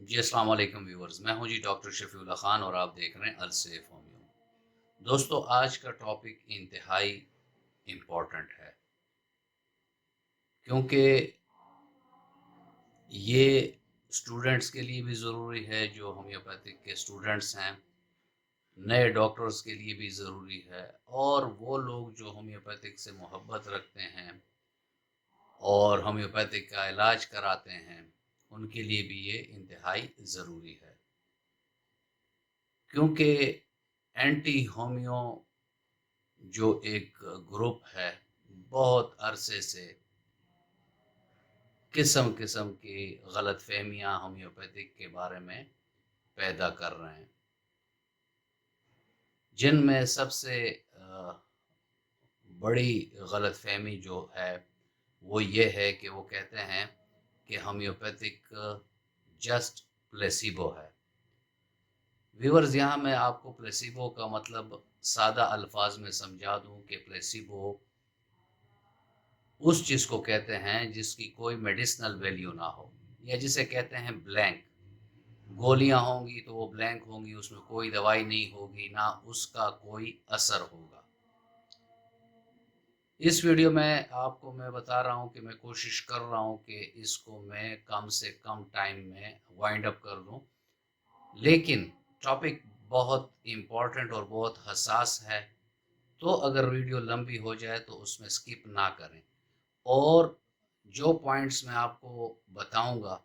जी अस्सलाम वालेकुम व्यूअर्स, मैं हूं जी डॉक्टर शफीउल्लाह खान और आप देख रहे हैं अलसेफ होम्यो। दोस्तों, आज का टॉपिक इंतहाई इम्पोर्टेंट है क्योंकि ये स्टूडेंट्स के लिए भी ज़रूरी है, जो होम्योपैथिक के स्टूडेंट्स हैं, नए डॉक्टर्स के लिए भी ज़रूरी है, और वो लोग जो होम्योपैथिक से मोहब्बत रखते हैं और होम्योपैथिक का इलाज कराते हैं, उनके लिए भी ये इंतहाई ज़रूरी है। क्योंकि एंटी होम्यो जो एक ग्रुप है, बहुत अरसे से किस्म किस्म की गलतफहमियां होम्योपैथिक के बारे में पैदा कर रहे हैं, जिनमें सबसे बड़ी गलतफहमी जो है वो ये है कि वो कहते हैं कि होम्योपैथिक जस्ट प्लेसिबो है। व्यूअर्स, यहाँ मैं आपको प्लेसिबो का मतलब सादा अल्फाज में समझा दूं कि प्लेसिबो उस चीज़ को कहते हैं जिसकी कोई मेडिसिनल वैल्यू ना हो, या जिसे कहते हैं ब्लैंक। गोलियां होंगी तो वो ब्लैंक होंगी, उसमें कोई दवाई नहीं होगी, ना उसका कोई असर होगा। इस वीडियो में आपको मैं बता रहा हूँ कि मैं कोशिश कर रहा हूँ कि इसको मैं कम से कम टाइम में वाइंड अप कर दूँ, लेकिन टॉपिक बहुत इम्पोर्टेंट और बहुत हसास है, तो अगर वीडियो लंबी हो जाए तो उसमें स्किप ना करें, और जो पॉइंट्स मैं आपको बताऊंगा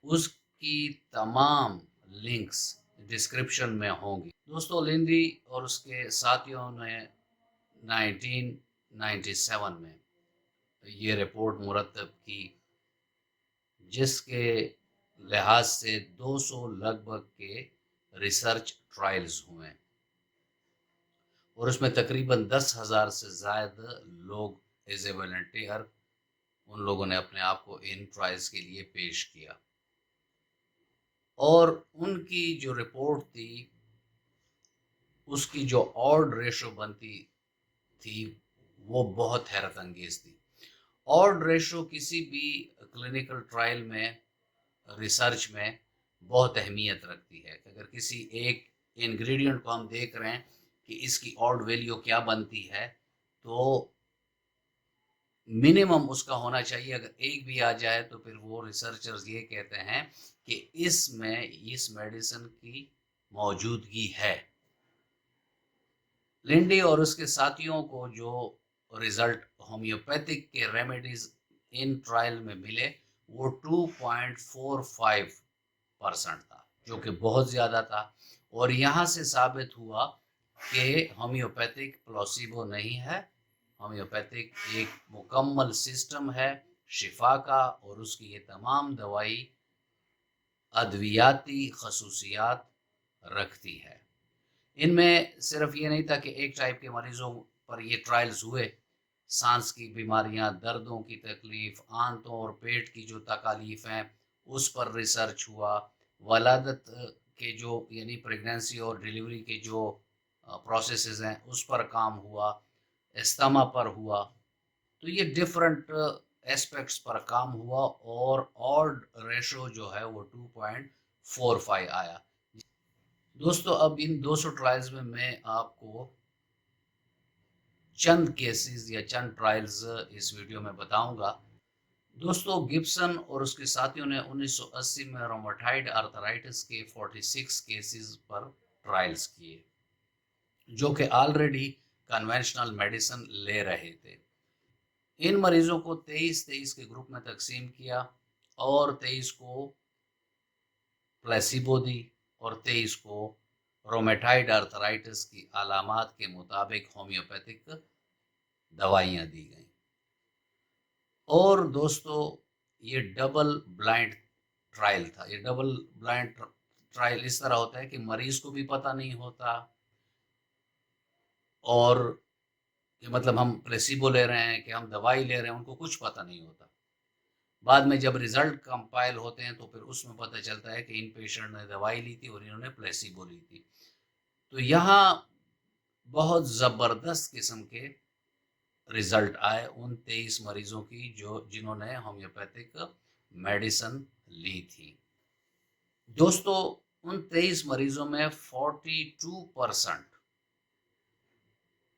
उसकी तमाम लिंक्स डिस्क्रिप्शन में होंगी। दोस्तों, लिंडी और उसके साथियों ने 1997 में ये रिपोर्ट मुरतब की, जिसके लिहाज से 200 लगभग के रिसर्च ट्रायल्स हुए, और उसमें तकरीबन 10,000 से ज़्यादा लोग एज ए वॉलंटियर, उन लोगों ने अपने आप को इन ट्रायल्स के लिए पेश किया, और उनकी जो रिपोर्ट थी उसकी जो ऑड रेशो बनती थी वो बहुत हैरत अंगेज थी। ऑड रेशो किसी भी क्लिनिकल ट्रायल में, रिसर्च में बहुत अहमियत रखती है। अगर किसी एक इंग्रेडिएंट को हम देख रहे हैं कि इसकी ऑड वैल्यू क्या बनती है, तो मिनिमम उसका होना चाहिए। अगर एक भी आ जाए तो फिर वो रिसर्चर्स ये कहते हैं कि इसमें इस मेडिसिन की मौजूदगी है। लिंडी और उसके साथियों को जो रिजल्ट होम्योपैथिक के रेमेडीज इन ट्रायल में मिले वो 2.45% था, जो कि बहुत ज़्यादा था। और यहाँ से साबित हुआ कि होम्योपैथिक प्लेसिबो नहीं है, होम्योपैथिक एक मुकम्मल सिस्टम है शिफा का, और उसकी ये तमाम दवाई अद्वियाती खसूसियात रखती है। इनमें सिर्फ ये नहीं था कि एक टाइप के मरीजों पर ये ट्रायल्स हुए, सांस की बीमारियां, दर्दों की तकलीफ, आंतों और पेट की जो तकालीफ हैं उस पर रिसर्च हुआ, वलादत के जो यानी प्रेगनेंसी और डिलीवरी के जो प्रोसेसेस हैं उस पर काम हुआ, एस्थमा पर हुआ। तो ये डिफरेंट एस्पेक्ट्स पर काम हुआ, और ऑड रेशो जो है वो 2.45 आया। दोस्तों, अब इन 200 ट्रायल्स में मैं आपको चंद केसेस या चंद ट्रायल्स इस वीडियो में बताऊंगा। दोस्तों, गिब्सन और उसके साथियों ने 1980 में रोमेटॉइड आर्थराइटिस के 46 केसेस पर ट्रायल्स किए, जो कि ऑलरेडी कन्वेंशनल मेडिसिन ले रहे थे। इन मरीजों को 23-23 के ग्रुप में तकसीम किया, और 23 को प्लेसिबो दी, और 23 को रोमेटॉइड आर्थराइटिस की अलामात के मुताबिक होम्योपैथिक दवाइयाँ दी गई। और दोस्तों, ये डबल ब्लाइंड ट्रायल था। ये डबल ब्लाइंड ट्रायल इस तरह होता है कि मरीज को भी पता नहीं होता, और कि मतलब हम प्लेसिबो ले रहे हैं कि हम दवाई ले रहे हैं, उनको कुछ पता नहीं होता। बाद में जब रिजल्ट कंपाइल होते हैं तो फिर उसमें पता चलता है कि इन पेशेंट ने दवाई ली थी और इन्होंने प्लेसिबो ली थी। तो यहाँ बहुत ज़बरदस्त किस्म के रिजल्ट आए उन 23 मरीजों की जो जिन्होंने होम्योपैथिक मेडिसिन ली थी। दोस्तों उन 23 मरीजों में 42%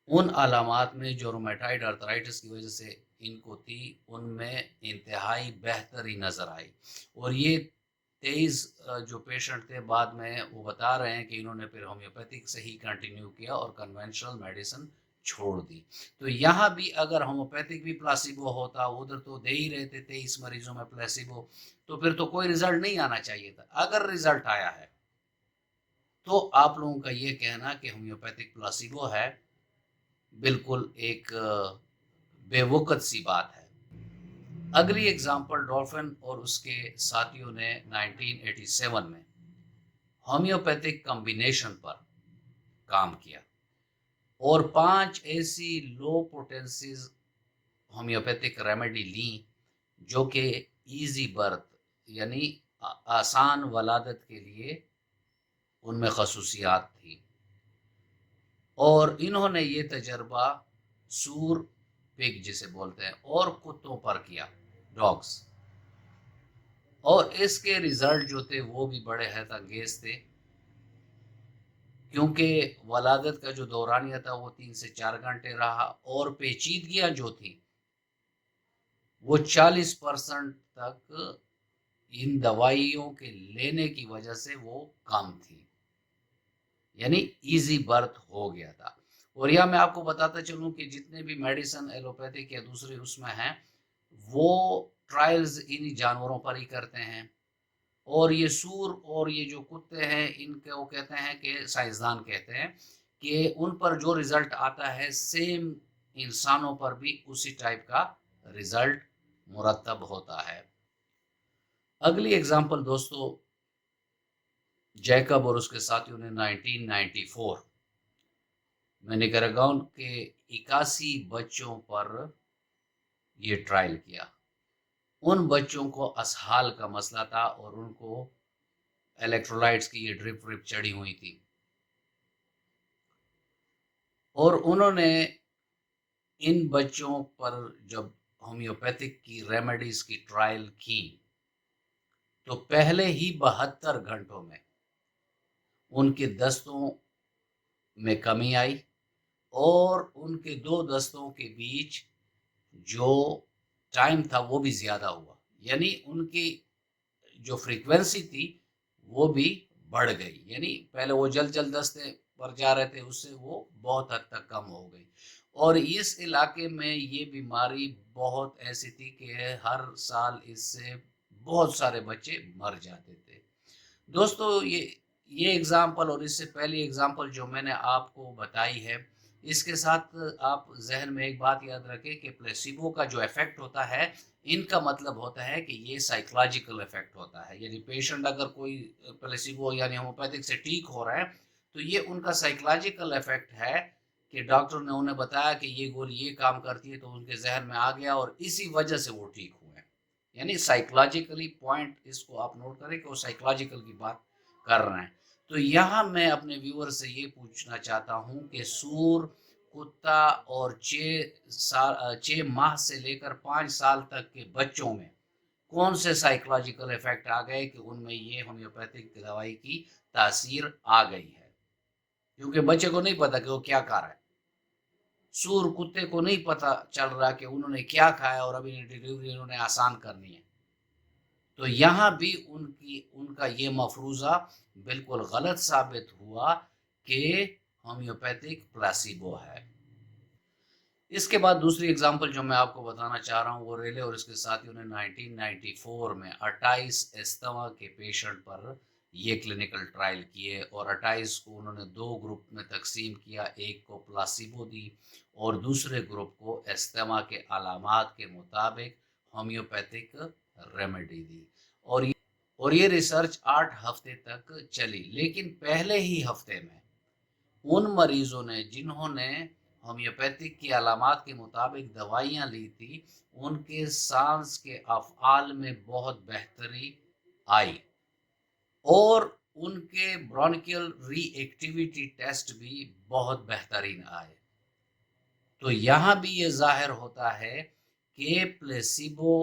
उन अलामात में जो रोमेटाइड आर्थराइटिस की वजह से इनको थी उनमें इंतहाई बेहतरी नज़र आई। और ये 23 जो पेशेंट थे बाद में वो बता रहे हैं कि इन्होंने फिर होम्योपैथिक से ही कंटिन्यू किया और कन्वेंशनल मेडिसिन छोड़ दी। तो यहाँ भी अगर होम्योपैथिक भी प्लासिबो होता, उधर तो दे ही रहे थे 23 मरीजों में प्लासिबो, तो फिर तो कोई रिजल्ट नहीं आना चाहिए था। अगर रिजल्ट आया है तो आप लोगों का ये कहना कि होम्योपैथिक प्लासिबो है बिल्कुल एक बेवकूफ़ सी बात है। अगली एग्जांपल डॉल्फिन और उसके साथियों ने 1987 में होम्योपैथिक कॉम्बिनेशन पर काम किया और 5 ऐसी लो पोटेंसीज होम्योपैथिक रेमेडी ली जो कि इजी बर्थ यानी आसान वलादत के लिए उनमें खसूसियात थी। और इन्होंने ये तजर्बा सूर पिग जिसे बोलते हैं और कुत्तों पर किया, डॉग्स, और इसके रिजल्ट जो थे वो भी बड़े हैरत अंगेज थे, क्योंकि वलादत का जो दौरानिया था वो 3 से 4 घंटे रहा और पेचीदगियां जो थी वो 40% तक इन दवाइयों के लेने की वजह से वो कम थी, यानी इजी बर्थ हो गया था। और यह मैं आपको बताता चलूं कि जितने भी मेडिसिन एलोपैथिक या दूसरे उसमें हैं वो ट्रायल्स इन जानवरों पर ही करते हैं। और ये सूर और ये जो कुत्ते हैं इनके वो कहते हैं कि साइंसदान कहते हैं कि उन पर जो रिजल्ट आता है सेम इंसानों पर भी उसी टाइप का रिजल्ट मुरतब होता है। अगली एग्जांपल दोस्तों, जैकब और उसके साथियों ने 1994 में निकरागाउन के 81 बच्चों पर ये ट्रायल किया। उन बच्चों को असहाल का मसला था और उनको इलेक्ट्रोलाइट्स की ये ड्रिप व्रिप चढ़ी हुई थी और उन्होंने इन बच्चों पर जब होम्योपैथिक की रेमेडीज की ट्रायल की तो पहले ही 72 घंटों में उनके दस्तों में कमी आई और उनके दो दस्तों के बीच जो टाइम था वो भी ज़्यादा हुआ, यानी उनकी जो फ्रीक्वेंसी थी वो भी बढ़ गई। यानी पहले वो जल्द जल्द दस्ते पर जा रहे थे, उससे वो बहुत हद तक कम हो गई। और इस इलाके में ये बीमारी बहुत ऐसी थी कि हर साल इससे बहुत सारे बच्चे मर जाते थे। दोस्तों ये एग्जाम्पल और इससे पहली एग्जाम्पल जो मैंने आपको बताई है, इसके साथ आप जहन में एक बात याद रखें कि प्लेसिबो का जो इफेक्ट होता है इनका मतलब होता है कि ये साइकोलॉजिकल इफेक्ट होता है। यानी पेशेंट अगर कोई प्लेसिबो यानी होम्योपैथिक से ठीक हो रहा है तो ये उनका साइकोलॉजिकल इफेक्ट है कि डॉक्टर ने उन्हें बताया कि ये गोली ये काम करती है तो उनके जहन में आ गया और इसी वजह से वो ठीक हुए। यानी साइकोलॉजिकली पॉइंट इसको आप नोट करें कि वो साइकोलॉजिकल की बात कर रहे हैं। तो यहाँ मैं अपने व्यूअर से ये पूछना चाहता हूँ कि सूर, कुत्ता और 6 माह से लेकर 5 साल तक के बच्चों में कौन से साइकोलॉजिकल इफेक्ट आ गए कि उनमें ये होम्योपैथिक दवाई की तासीर आ गई है, क्योंकि बच्चे को नहीं पता कि वो क्या खा रहा है। सूर कुत्ते को नहीं पता चल रहा कि उन्होंने क्या खाया और अभी डिलीवरी उन्होंने आसान करनी है। तो यहाँ भी उनका ये मफरूज़ा बिल्कुल गलत साबित हुआ कि होम्योपैथिक प्लासिबो है। इसके बाद दूसरी एग्जांपल जो मैं आपको बताना चाह रहा हूँ वो रेले और इसके साथियों ने 1994 में 28 अस्थमा के पेशेंट पर ये क्लिनिकल ट्रायल किए और 28 को उन्होंने 2 ग्रुप में तकसीम किया, एक को प्लासिबो दी और दूसरे ग्रुप को अस्थमा के अलामात के मुताबिक होम्योपैथिक रेमेडी दी। और ये रिसर्च 8 हफ्ते तक चली, लेकिन पहले ही हफ्ते में उन मरीजों ने जिन्होंने होम्योपैथिक की अलामात के मुताबिक दवाइयाँ ली थी उनके सांस के अफ़आल में बहुत बेहतरी आई और उनके ब्रोंकियल रीएक्टिविटी टेस्ट भी बहुत बेहतरीन आए। तो यहाँ भी ये जाहिर होता है कि प्लेसिबो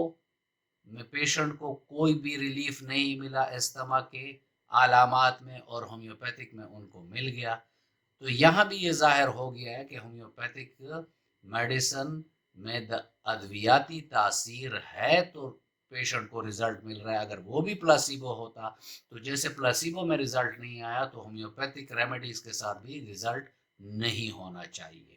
में पेशेंट को कोई भी रिलीफ नहीं मिला अस्थमा के علامات میں اور ہومیوپیتھک میں ان کو مل گیا. تو یہاں بھی یہ ظاہر ہو گیا ہے کہ ہومیوپیتھک میڈیسن میں ادویاتی تاثیر ہے تو پیشنٹ کو رزلٹ مل رہا ہے. اگر وہ بھی پلاسیبو ہوتا تو جیسے پلاسیبو میں رزلٹ نہیں آیا تو ہومیوپیتھک ریمیڈیز کے ساتھ بھی رزلٹ نہیں ہونا چاہیے.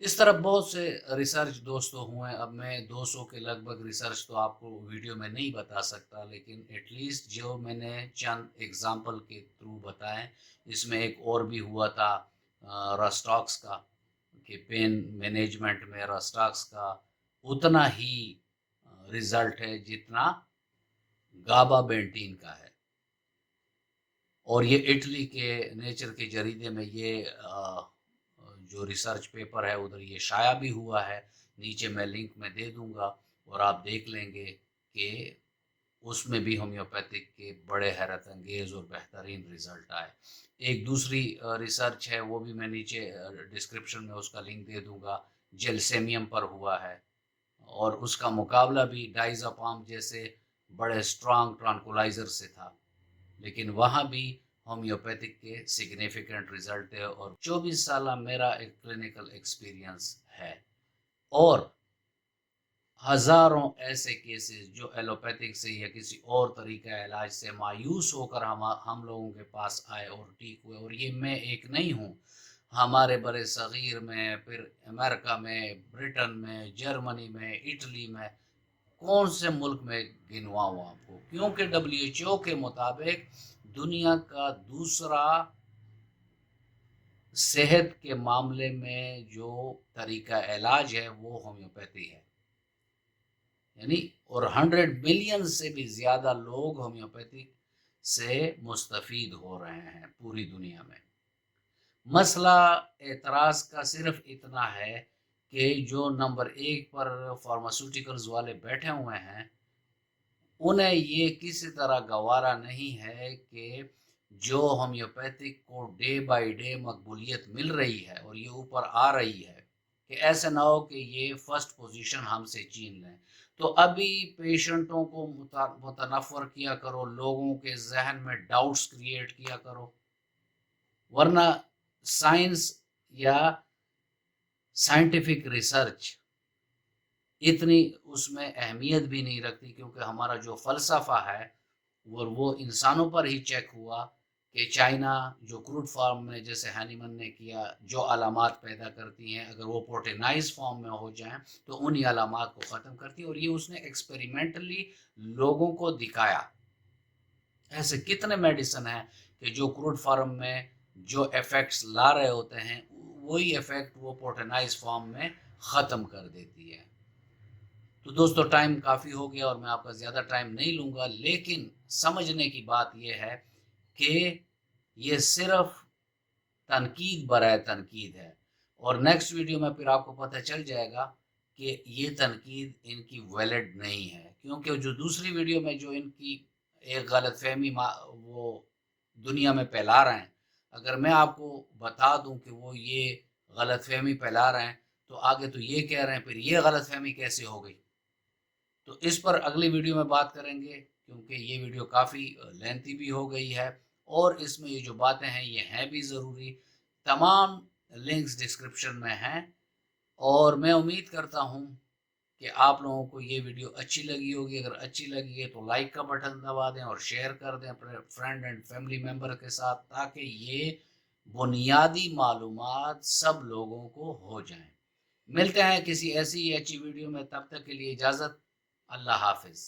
اس طرح بہت سے ریسرچ دوستوں ہوئے. اب میں 200 کے لگ بھگ ریسرچ تو آپ کو ویڈیو میں نہیں بتا سکتا، لیکن ایٹ لیسٹ جو میں نے چند ایگزامپل کے تھرو بتائیں. اس میں ایک اور بھی ہوا تھا راسٹاکس کا، کہ پین مینجمنٹ میں راسٹاکس کا اتنا ہی رزلٹ ہے جتنا گابا بینٹین کا ہے. اور یہ اٹلی کے نیچر کے جریدے میں یہ جو ریسرچ پیپر ہے ادھر یہ شائع بھی ہوا ہے. نیچے میں لنک میں دے دوں گا اور آپ دیکھ لیں گے کہ اس میں بھی ہومیوپیتھک کے بڑے حیرت انگیز اور بہترین رزلٹ آئے. ایک دوسری ریسرچ ہے، وہ بھی میں نیچے ڈسکرپشن میں اس کا لنک دے دوں گا، جیلسیمیم پر ہوا ہے. اور اس کا مقابلہ بھی ڈائزاپام جیسے بڑے اسٹرانگ ٹرانکولائزر سے تھا، لیکن وہاں بھی ہومیوپیتھک کے سگنیفیکنٹ رزلٹ ہے. اور 24 سالہ میرا ایک کلینکل ایکسپیرینس ہے، اور ہزاروں ایسے کیسز جو ایلوپیتھک سے یا کسی اور طریقہ علاج سے مایوس ہو کر ہم لوگوں کے پاس آئے اور ٹھیک ہوئے. اور یہ میں ایک نہیں ہوں، ہمارے برے صغیر میں، پھر امریکہ میں، برٹن میں، جرمنی میں، اٹلی میں، کون سے ملک میں گنواؤں آپ کو، کیونکہ WHO کے مطابق دنیا کا دوسرا صحت کے معاملے میں جو طریقہ علاج ہے وہ ہومیوپیتھی ہے. یعنی اور 100 ملین سے بھی زیادہ لوگ ہومیوپیتھی سے مستفید ہو رہے ہیں پوری دنیا میں. مسئلہ اعتراض کا صرف اتنا ہے کہ جو نمبر 1 پر فارماسیوٹیکلز والے بیٹھے ہوئے ہیں انہیں یہ کسی طرح گوارا نہیں ہے کہ جو ہومیوپیتھک کو ڈے بائی ڈے مقبولیت مل رہی ہے اور یہ اوپر آ رہی ہے، کہ ایسا نہ ہو کہ یہ فرسٹ پوزیشن ہم سے چھین لیں. تو ابھی پیشنٹوں کو متنفر کیا کرو، لوگوں کے ذہن میں ڈاؤٹس کریٹ کیا کرو، ورنہ سائنس یا سائنٹیفک ریسرچ اتنی اس میں اہمیت بھی نہیں رکھتی، کیونکہ ہمارا جو فلسفہ ہے وہ انسانوں پر ہی چیک ہوا کہ چائنا جو کروڈ فارم میں جیسے ہینیمن نے کیا جو علامات پیدا کرتی ہیں، اگر وہ پروٹینائز فارم میں ہو جائیں تو انہی علامات کو ختم کرتی ہیں. اور یہ اس نے ایکسپیریمنٹلی لوگوں کو دکھایا. ایسے کتنے میڈیسن ہیں کہ جو کروڈ فارم میں جو ایفیکٹس لا رہے ہوتے ہیں وہی ایفیکٹ وہ پروٹینائز فارم میں ختم کر دیتی ہے. تو دوستو ٹائم کافی ہو گیا اور میں آپ کا زیادہ ٹائم نہیں لوں گا، لیکن سمجھنے کی بات یہ ہے کہ یہ صرف تنقید برائے تنقید ہے. اور نیکسٹ ویڈیو میں پھر آپ کو پتہ چل جائے گا کہ یہ تنقید ان کی ویلڈ نہیں ہے، کیونکہ جو دوسری ویڈیو میں جو ان کی ایک غلط فہمی وہ دنیا میں پھیلا رہے ہیں، اگر میں آپ کو بتا دوں کہ وہ یہ غلط فہمی پھیلا رہے ہیں تو آگے تو یہ کہہ رہے ہیں پھر یہ غلط فہمی کیسے ہو گئی. تو اس پر اگلی ویڈیو میں بات کریں گے، کیونکہ یہ ویڈیو کافی لینتھی بھی ہو گئی ہے اور اس میں یہ جو باتیں ہیں یہ ہیں بھی ضروری. تمام لنکس ڈسکرپشن میں ہیں، اور میں امید کرتا ہوں کہ آپ لوگوں کو یہ ویڈیو اچھی لگی ہوگی. اگر اچھی لگی ہے تو لائک کا بٹن دبا دیں اور شیئر کر دیں اپنے فرینڈ اینڈ فیملی ممبر کے ساتھ، تاکہ یہ بنیادی معلومات سب لوگوں کو ہو جائیں. ملتے ہیں کسی ایسی اچھی ویڈیو میں، تب تک کے لیے اجازت. اللہ حافظ.